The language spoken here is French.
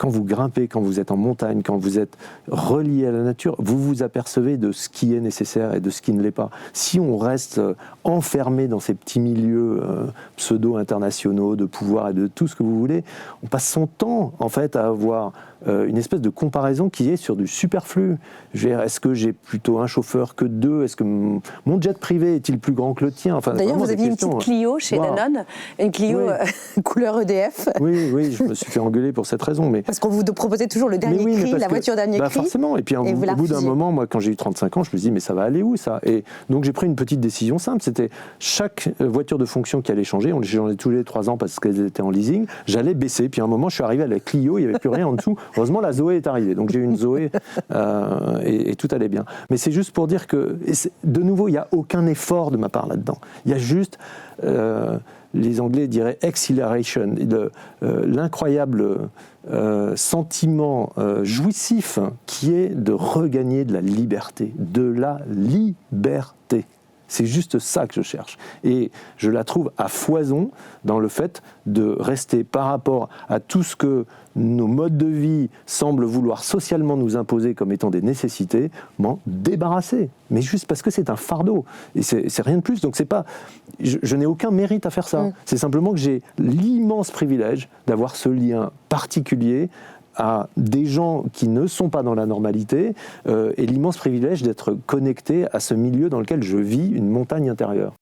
quand vous grimpez, quand vous êtes en montagne, quand vous êtes relié à la nature, vous vous apercevez de ce qui est nécessaire et de ce qui ne l'est pas. Si on reste enfermé dans ces petits milieux pseudo-internationaux de pouvoir et de tout ce que vous voulez, on passe son temps en fait à avoir une espèce de comparaison qui est sur du superflu. Je veux dire, est-ce que j'ai plutôt un chauffeur que deux? Est-ce que mon jet privé est-il plus grand que le tien? Enfin, d'ailleurs, vous aviez une petite Clio chez Danone, une Clio couleur EDF. Oui, je me suis fait engueuler pour cette raison. Mais... Parce qu'on vous proposait toujours le dernier cri, la voiture dernier cri. Forcément, et puis au bout d'un moment, moi, quand j'ai eu 35 ans, je me suis dit, mais ça va aller où ça? Et donc j'ai pris une petite décision simple, c'était chaque voiture de fonction qui allait changer, on les changeait tous les 3 ans parce qu'elles étaient en leasing, j'allais baisser, puis à un moment, je suis arrivé à la Clio, il n'y avait plus rien en dessous. Heureusement, la Zoé est arrivée, donc j'ai eu une Zoé et tout allait bien. Mais c'est juste pour dire que, de nouveau, il n'y a aucun effort de ma part là-dedans. Il y a juste, les Anglais diraient exhilaration, l'incroyable sentiment jouissif qui est de regagner de la liberté, de la liberté. C'est juste ça que je cherche. Et je la trouve à foison dans le fait de rester par rapport à tout ce que nos modes de vie semblent vouloir socialement nous imposer comme étant des nécessités, m'en débarrasser. Mais juste parce que c'est un fardeau. Et c'est rien de plus. Donc c'est pas, je n'ai aucun mérite à faire ça. C'est simplement que j'ai l'immense privilège d'avoir ce lien particulier à des gens qui ne sont pas dans la normalité et l'immense privilège d'être connecté à ce milieu dans lequel je vis une montagne intérieure.